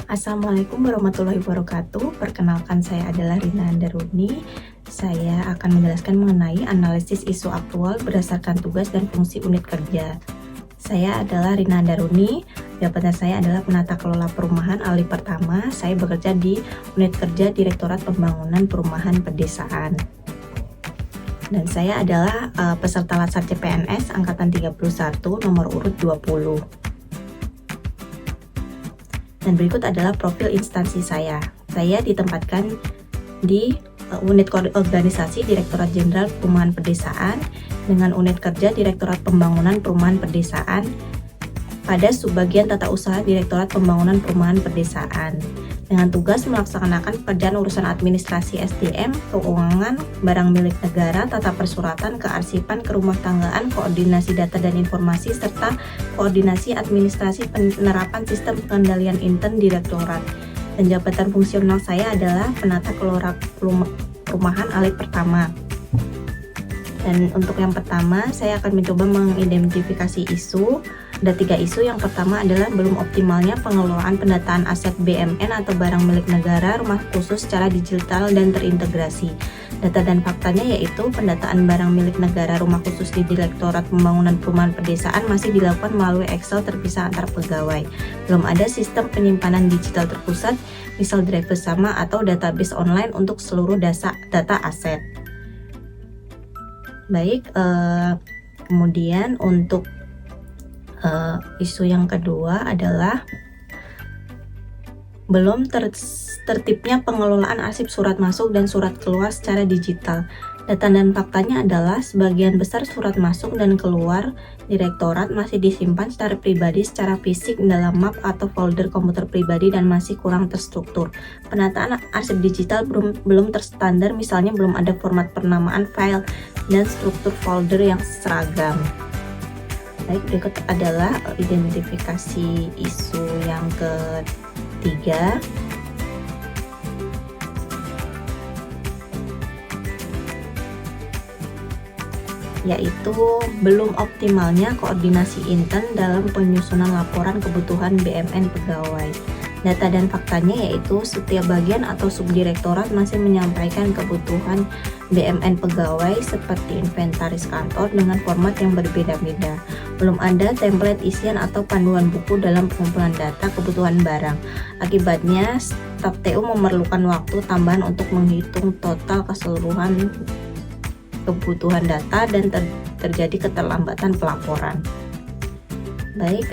Assalamualaikum warahmatullahi wabarakatuh. Perkenalkan, saya adalah Rina Andaruni. Saya akan menjelaskan mengenai analisis isu aktual berdasarkan tugas dan fungsi unit kerja. Saya adalah Rina Andaruni. Jabatan saya adalah penata kelola perumahan alih pertama. Saya bekerja di unit kerja Direktorat Pembangunan Perumahan Pedesaan. Dan saya adalah peserta Latsar CPNS angkatan 31 nomor urut 20. Dan berikut adalah profil instansi saya. Saya ditempatkan di unit organisasi Direktorat Jenderal Perumahan Pedesaan dengan unit kerja Direktorat Pembangunan Perumahan Pedesaan pada subbagian tata usaha Direktorat Pembangunan Perumahan Pedesaan dengan tugas melaksanakan pekerjaan urusan administrasi SDM, keuangan, barang milik negara, tata persuratan, kearsipan, kerumah tanggaan, koordinasi data dan informasi, serta koordinasi administrasi penerapan sistem pengendalian intern direktorat. Dan jabatan fungsional saya adalah penata kelola perumahan alih pertama. Dan untuk yang pertama, saya akan mencoba mengidentifikasi isu. Ada 3 isu. Yang pertama adalah belum optimalnya pengelolaan pendataan aset BMN atau barang milik negara rumah khusus secara digital dan terintegrasi. Data dan faktanya yaitu pendataan barang milik negara rumah khusus di Direktorat Pembangunan Perumahan Pedesaan masih dilakukan melalui Excel terpisah antar pegawai. Belum ada sistem penyimpanan digital terpusat, misal drive bersama atau database online untuk seluruh data aset. Baik, kemudian untuk isu yang kedua adalah belum tertibnya pengelolaan arsip surat masuk dan surat keluar secara digital. Data dan faktanya adalah sebagian besar surat masuk dan keluar direktorat masih disimpan secara pribadi secara fisik dalam map atau folder komputer pribadi dan masih kurang terstruktur. Penataan arsip digital belum terstandar, misalnya belum ada format penamaan file dan struktur folder yang seragam. Baik, berikut adalah identifikasi isu yang ketiga. Yaitu belum optimalnya koordinasi intern dalam penyusunan laporan kebutuhan BMN pegawai. Data dan faktanya yaitu setiap bagian atau subdirektorat masih menyampaikan kebutuhan BMN pegawai seperti inventaris kantor dengan format yang berbeda-beda. Belum ada template isian atau panduan buku dalam pengumpulan data kebutuhan barang. Akibatnya, staf TU memerlukan waktu tambahan untuk menghitung total keseluruhan kebutuhan data dan terjadi keterlambatan pelaporan. Baik,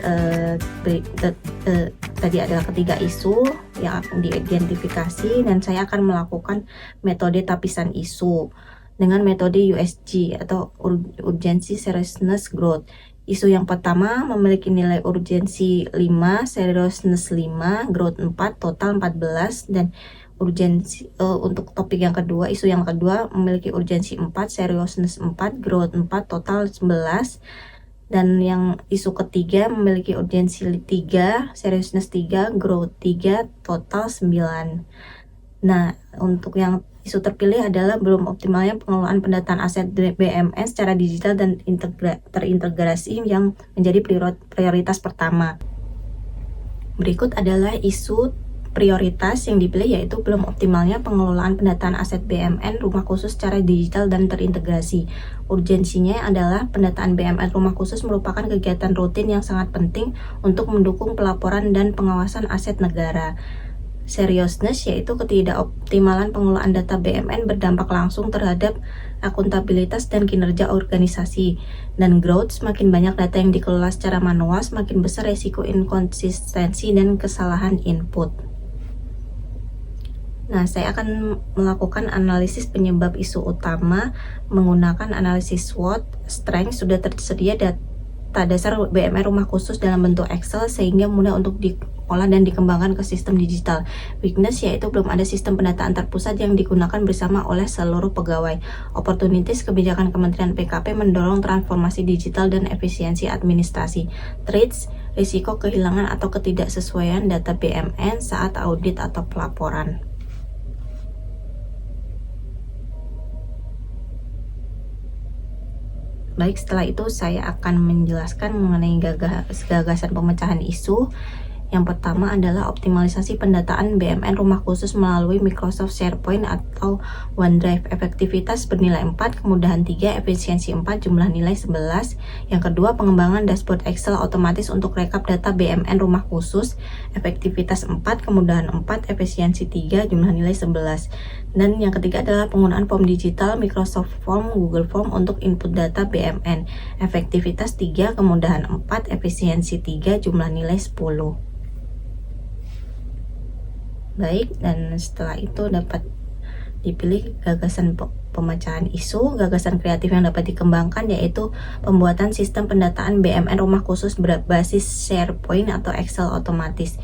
tadi adalah ketiga isu yang akan diidentifikasi, dan saya akan melakukan metode tapisan isu dengan metode USG atau Urgency Seriousness Growth. Isu yang pertama memiliki nilai urgensi 5, seriousness 5, growth 4, total 14, dan urgensi untuk topik yang kedua, isu yang kedua memiliki urgensi 4, seriousness 4, growth 4, total 11. Dan yang isu ketiga memiliki urgensi 3, seriousness 3, growth 3, total 9. Nah, untuk yang isu terpilih adalah belum optimalnya pengelolaan pendataan aset BMN secara digital dan terintegrasi yang menjadi prioritas pertama. Berikut adalah isu prioritas yang dipilih, yaitu belum optimalnya pengelolaan pendataan aset BMN rumah khusus secara digital dan terintegrasi. Urgensinya adalah pendataan BMN rumah khusus merupakan kegiatan rutin yang sangat penting untuk mendukung pelaporan dan pengawasan aset negara. Seriousness yaitu ketidakoptimalan pengelolaan data BMN berdampak langsung terhadap akuntabilitas dan kinerja organisasi. Dan growth, semakin banyak data yang dikelola secara manual, semakin besar resiko inkonsistensi dan kesalahan input. Nah, saya akan melakukan analisis penyebab isu utama menggunakan analisis SWOT. Strength, sudah tersedia data dasar BMN rumah khusus dalam bentuk Excel sehingga mudah untuk diolah dan dikembangkan ke sistem digital. Weakness yaitu belum ada sistem pendataan terpusat yang digunakan bersama oleh seluruh pegawai. Opportunities, kebijakan Kementerian PKP mendorong transformasi digital dan efisiensi administrasi. Threats, risiko kehilangan atau ketidaksesuaian data BMN saat audit atau pelaporan. Baik, setelah itu saya akan menjelaskan mengenai gagasan pemecahan isu. Yang pertama adalah optimalisasi pendataan BMN rumah khusus melalui Microsoft SharePoint atau OneDrive. Efektivitas bernilai 4, kemudahan 3, efisiensi 4, jumlah nilai 11. Yang kedua, pengembangan dashboard Excel otomatis untuk rekap data BMN rumah khusus. Efektivitas 4, kemudahan 4, efisiensi 3, jumlah nilai 11. Dan yang ketiga adalah penggunaan form digital Microsoft Form, Google Form untuk input data BMN. Efektivitas 3, kemudahan 4, efisiensi 3, jumlah nilai 10. Baik, dan setelah itu dapat dipilih gagasan pemecahan isu. Gagasan kreatif yang dapat dikembangkan yaitu pembuatan sistem pendataan BMN rumah khusus berbasis SharePoint atau Excel otomatis.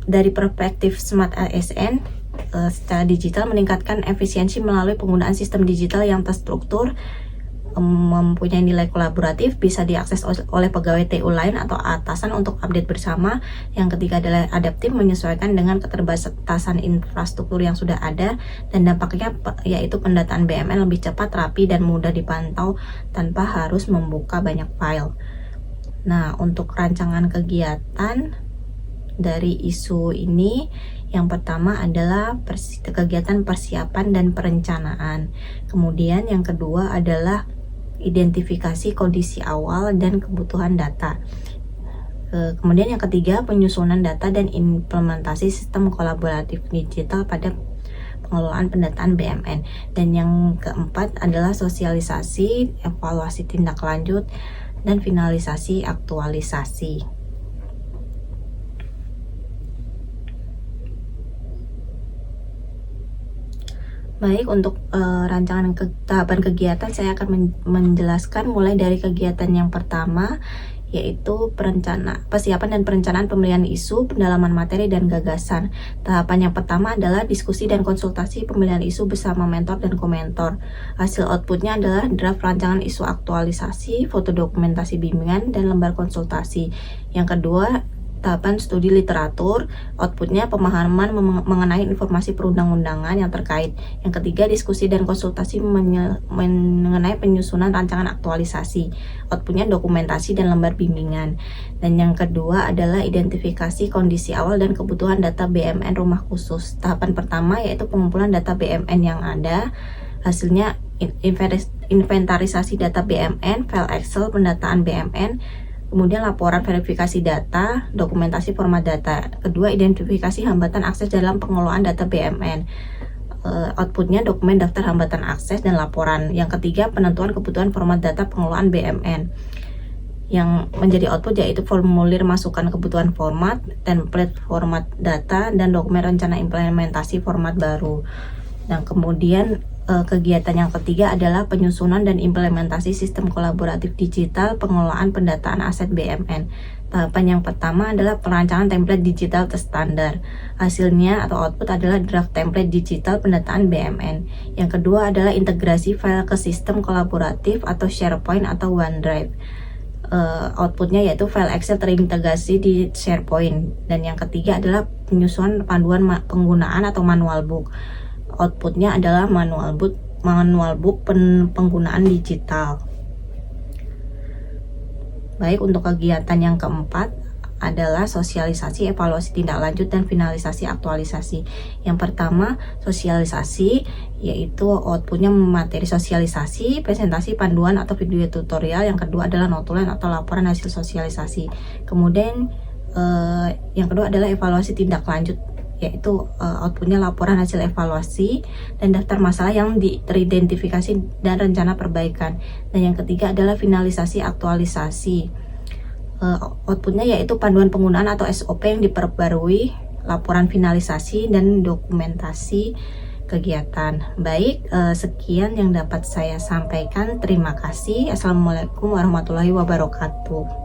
Dari perspektif Smart ASN, secara digital meningkatkan efisiensi melalui penggunaan sistem digital yang terstruktur, mempunyai nilai kolaboratif, bisa diakses oleh pegawai TU lain atau atasan untuk update bersama. Yang ketiga adalah adaptif, menyesuaikan dengan keterbatasan infrastruktur yang sudah ada, dan dampaknya yaitu pendataan BMN lebih cepat, rapi, dan mudah dipantau tanpa harus membuka banyak file. Nah, untuk rancangan kegiatan dari isu ini, yang pertama adalah kegiatan persiapan dan perencanaan. Kemudian yang kedua adalah identifikasi kondisi awal dan kebutuhan data. Kemudian yang ketiga, penyusunan data dan implementasi sistem kolaboratif digital pada pengelolaan pendataan BMN. Dan yang keempat adalah sosialisasi, evaluasi tindak lanjut, dan finalisasi aktualisasi. Baik, untuk rancangan tahapan kegiatan saya akan menjelaskan mulai dari kegiatan yang pertama, yaitu persiapan dan perencanaan pemilihan isu, pendalaman materi dan gagasan. Tahapan yang pertama adalah diskusi dan konsultasi pemilihan isu bersama mentor dan komentor. Hasil outputnya adalah draft rancangan isu aktualisasi, foto dokumentasi bimbingan, dan lembar konsultasi. Yang kedua, tahapan studi literatur, outputnya pemahaman mengenai informasi perundang-undangan yang terkait. Yang ketiga, diskusi dan konsultasi mengenai penyusunan rancangan aktualisasi, outputnya dokumentasi dan lembar bimbingan. Dan yang kedua adalah identifikasi kondisi awal dan kebutuhan data BMN rumah khusus. Tahapan pertama yaitu pengumpulan data BMN yang ada, hasilnya inventarisasi data BMN, file Excel pendataan BMN, kemudian laporan verifikasi data, dokumentasi format data. Kedua, identifikasi hambatan akses dalam pengelolaan data BMN. Outputnya dokumen daftar hambatan akses dan laporan. Yang ketiga, penentuan kebutuhan format data pengelolaan BMN. Yang menjadi output yaitu formulir masukan kebutuhan format, template format data, dan dokumen rencana implementasi format baru. Dan kemudian kegiatan yang ketiga adalah penyusunan dan implementasi sistem kolaboratif digital pengelolaan pendataan aset BMN. Tahapan yang pertama adalah perancangan template digital terstandar. Hasilnya atau output adalah draft template digital pendataan BMN. Yang kedua adalah integrasi file ke sistem kolaboratif atau SharePoint atau OneDrive. Outputnya yaitu file Excel terintegrasi di SharePoint. Dan yang ketiga adalah penyusunan panduan penggunaan atau manual book. Outputnya adalah manual book penggunaan digital. Baik, untuk kegiatan yang keempat adalah sosialisasi, evaluasi tindak lanjut, dan finalisasi aktualisasi. Yang pertama, sosialisasi, yaitu outputnya materi sosialisasi, presentasi, panduan atau video tutorial. Yang kedua adalah notulen atau laporan hasil sosialisasi. Kemudian yang kedua adalah evaluasi tindak lanjut, yaitu outputnya laporan hasil evaluasi dan daftar masalah yang teridentifikasi dan rencana perbaikan. Dan yang ketiga adalah finalisasi aktualisasi, outputnya yaitu panduan penggunaan atau SOP yang diperbarui, laporan finalisasi, dan dokumentasi kegiatan. Baik, sekian yang dapat saya sampaikan. Terima kasih. Assalamualaikum warahmatullahi wabarakatuh.